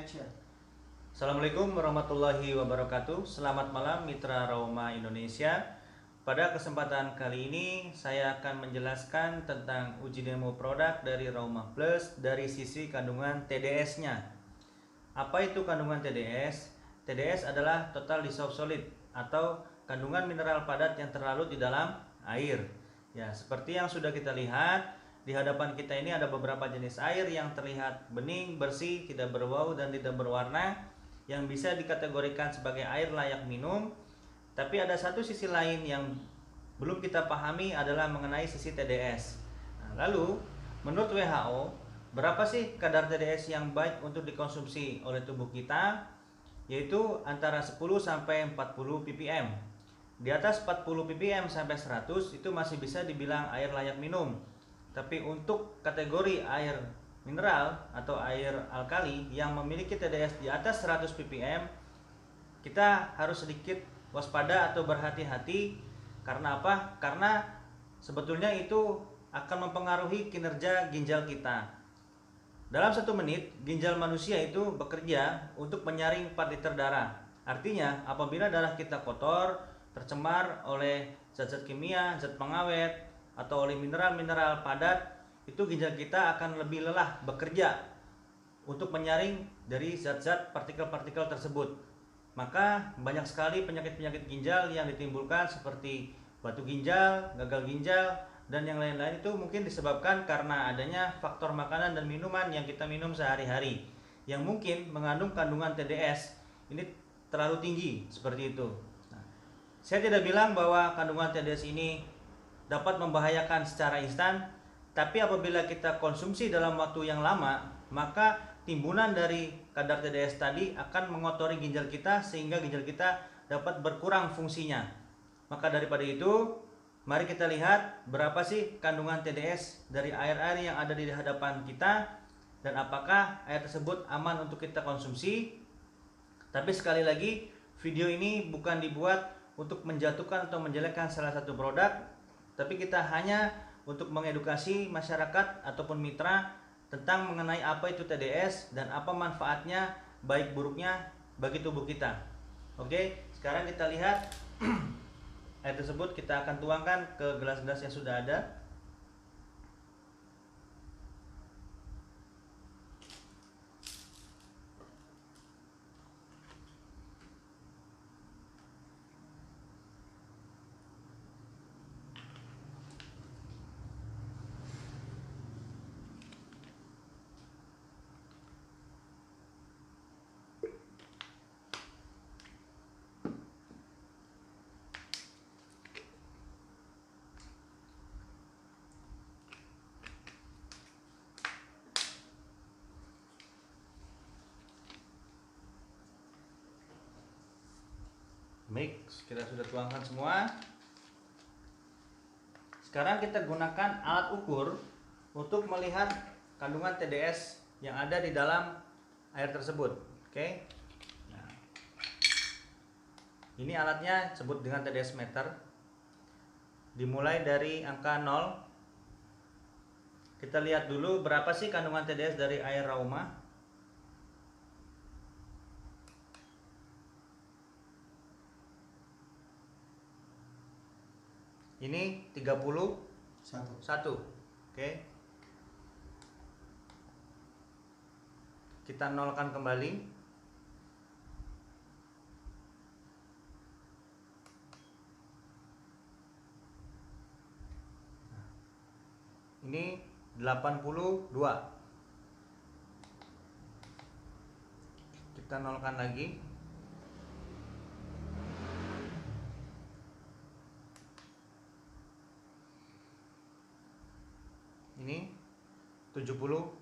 Action. Assalamualaikum warahmatullahi wabarakatuh. Selamat malam Mitra Rauma Indonesia. Pada kesempatan kali ini saya akan menjelaskan tentang uji demo produk dari Rauma Plus dari sisi kandungan TDS-nya. Apa itu kandungan TDS? TDS adalah total dissolved solid atau kandungan mineral padat yang terlarut di dalam air. Ya, seperti yang sudah kita lihat di hadapan kita ini ada beberapa jenis air yang terlihat bening, bersih, tidak berbau dan tidak berwarna, yang bisa dikategorikan sebagai air layak minum. Tapi ada satu sisi lain yang belum kita pahami adalah mengenai sisi TDS. Nah, lalu menurut WHO, berapa sih kadar TDS yang baik untuk dikonsumsi oleh tubuh kita? Yaitu antara 10 sampai 40 ppm. Di atas 40 ppm sampai 100 itu masih bisa dibilang air layak minum. Tapi untuk kategori air mineral atau air alkali yang memiliki TDS di atas 100 ppm, kita harus sedikit waspada atau berhati-hati. Karena apa? Karena sebetulnya itu akan mempengaruhi kinerja ginjal kita. Dalam 1 menit, ginjal manusia itu bekerja untuk menyaring 4 liter darah. Artinya, apabila darah kita kotor, tercemar oleh zat-zat kimia, zat pengawet, atau oleh mineral-mineral padat, itu ginjal kita akan lebih lelah bekerja untuk menyaring dari zat-zat partikel-partikel tersebut. Maka banyak sekali penyakit-penyakit ginjal yang ditimbulkan seperti batu ginjal, gagal ginjal, dan yang lain-lain itu mungkin disebabkan karena adanya faktor makanan dan minuman yang kita minum sehari-hari yang mungkin mengandung kandungan TDS ini terlalu tinggi seperti itu. Nah, saya tidak bilang bahwa kandungan TDS ini dapat membahayakan secara instan, tapi apabila kita konsumsi dalam waktu yang lama, maka timbunan dari kadar TDS tadi akan mengotori ginjal kita sehingga ginjal kita dapat berkurang fungsinya. Maka daripada itu, mari kita lihat berapa sih kandungan TDS dari air-air yang ada di hadapan kita dan apakah air tersebut aman untuk kita konsumsi. Tapi sekali lagi, video ini bukan dibuat untuk menjatuhkan atau menjelekkan salah satu produk, tapi kita hanya untuk mengedukasi masyarakat ataupun mitra tentang mengenai apa itu TDS dan apa manfaatnya baik buruknya bagi tubuh kita. Oke, sekarang kita lihat air tersebut kita akan tuangkan ke gelas-gelas yang sudah ada. Baik, kita sudah tuangkan semua. Sekarang kita gunakan alat ukur untuk melihat kandungan TDS yang ada di dalam air tersebut. Oke. Nah, ini alatnya sebut dengan TDS meter. Dimulai dari angka 0. Kita lihat dulu berapa sih kandungan TDS dari air Rauma. Ini 31. Oke. Kita nolkan kembali. Ini 82. Kita nolkan lagi. Ini 71.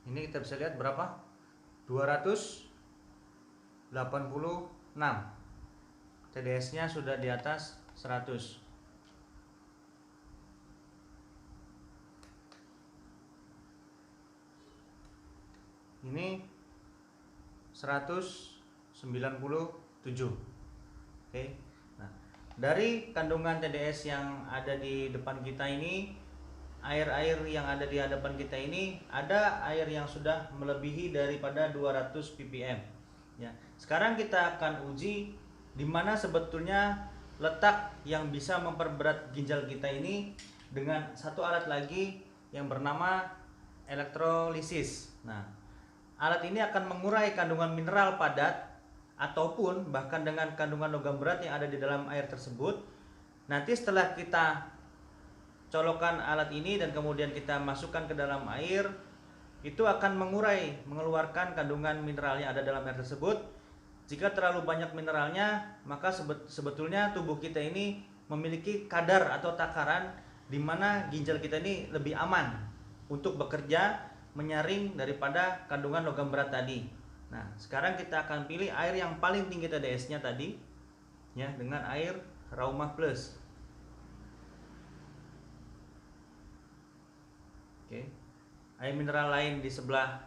Ini kita bisa lihat berapa? 286. TDS-nya sudah di atas 100. Ini 197. Oke. Nah, dari kandungan TDS yang ada di depan kita ini, air-air yang ada di hadapan kita ini, ada air yang sudah melebihi daripada 200 ppm. Ya. Sekarang kita akan uji di mana sebetulnya letak yang bisa memperberat ginjal kita ini dengan satu alat lagi yang bernama elektrolisis. Nah, alat ini akan mengurai kandungan mineral padat ataupun bahkan dengan kandungan logam berat yang ada di dalam air tersebut. Nanti setelah kita colokkan alat ini dan kemudian kita masukkan ke dalam air, itu akan mengeluarkan kandungan mineral yang ada dalam air tersebut. Jika terlalu banyak mineralnya, maka sebetulnya tubuh kita ini memiliki kadar atau takaran di mana ginjal kita ini lebih aman untuk bekerja menyaring daripada kandungan logam berat tadi. Nah, sekarang kita akan pilih air yang paling tinggi TDS-nya tadi, ya, dengan air Rauma Plus. Oke. Air mineral lain di sebelah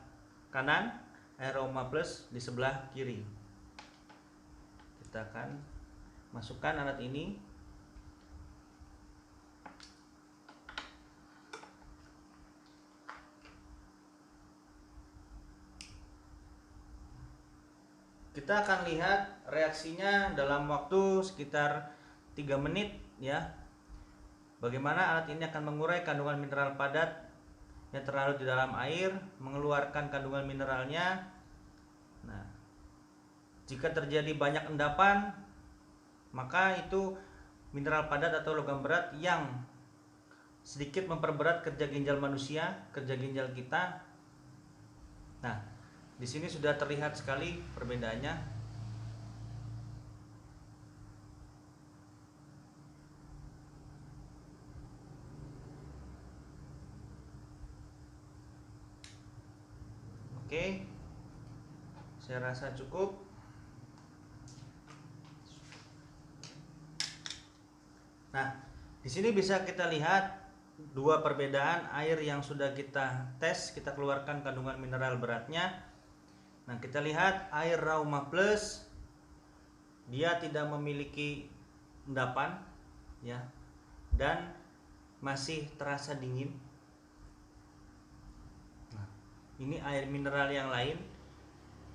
kanan, air Rauma Plus di sebelah kiri. Kita akan masukkan alat ini. Kita akan lihat reaksinya dalam waktu sekitar 3 menit, ya. Bagaimana alat ini akan mengurai kandungan mineral padat yang terlarut di dalam air, mengeluarkan kandungan mineralnya. Nah, jika terjadi banyak endapan, maka itu mineral padat atau logam berat yang sedikit memperberat kerja ginjal manusia, kerja ginjal kita. Nah, di sini sudah terlihat sekali perbedaannya. Oke, saya rasa cukup. Nah, di sini bisa kita lihat dua perbedaan air yang sudah kita tes, kita keluarkan kandungan mineral beratnya. Nah, kita lihat air Rauma Plus, dia tidak memiliki endapan, ya, dan masih terasa dingin. Nah, ini air mineral yang lain,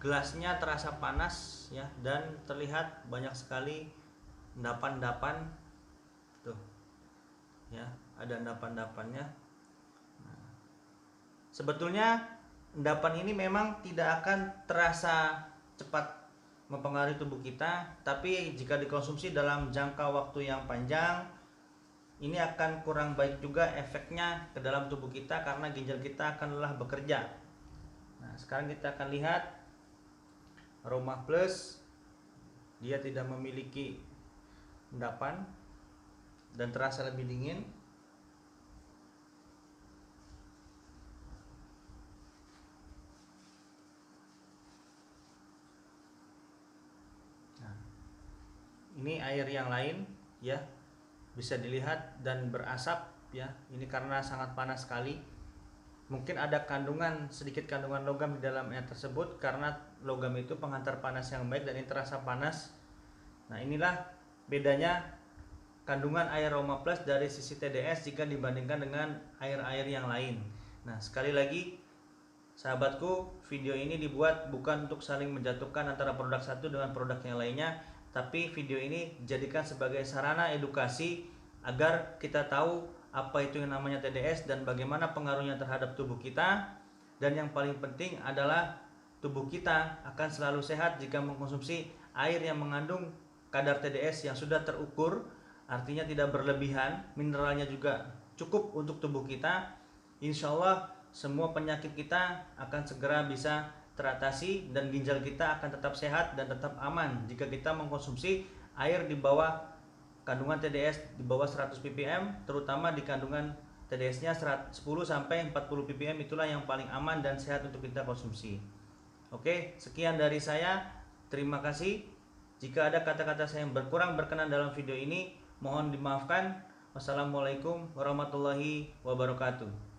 gelasnya terasa panas, ya, dan terlihat banyak sekali endapan-endapan. Tuh, ya, ada endapan-endapannya. Nah, sebetulnya endapan ini memang tidak akan terasa cepat mempengaruhi tubuh kita, tapi jika dikonsumsi dalam jangka waktu yang panjang, ini akan kurang baik juga efeknya ke dalam tubuh kita karena ginjal kita akan lelah bekerja. Nah, sekarang kita akan lihat Rauma Plus, dia tidak memiliki endapan dan terasa lebih dingin. Nah, ini air yang lain, ya, bisa dilihat dan berasap, ya. Ini karena sangat panas sekali. Mungkin ada sedikit kandungan logam di dalam air tersebut karena logam itu penghantar panas yang baik dan ini terasa panas. Nah, inilah bedanya kandungan air Rauma Plus dari sisi TDS jika dibandingkan dengan air-air yang lain. Nah, sekali lagi sahabatku, video ini dibuat bukan untuk saling menjatuhkan antara produk satu dengan produk yang lainnya, tapi video ini dijadikan sebagai sarana edukasi agar kita tahu apa itu yang namanya TDS dan bagaimana pengaruhnya terhadap tubuh kita. Dan yang paling penting adalah tubuh kita akan selalu sehat jika mengkonsumsi air yang mengandung kadar TDS yang sudah terukur, artinya tidak berlebihan, mineralnya juga cukup untuk tubuh kita. Insya Allah semua penyakit kita akan segera bisa teratasi dan ginjal kita akan tetap sehat dan tetap aman jika kita mengkonsumsi air di bawah kandungan TDS di bawah 100 ppm, terutama di kandungan TDS-nya 10 sampai 40 ppm, itulah yang paling aman dan sehat untuk kita konsumsi. Oke, sekian dari saya. Terima kasih. Jika ada kata-kata saya yang berkurang berkenan dalam video ini, mohon dimaafkan. Wassalamualaikum warahmatullahi wabarakatuh.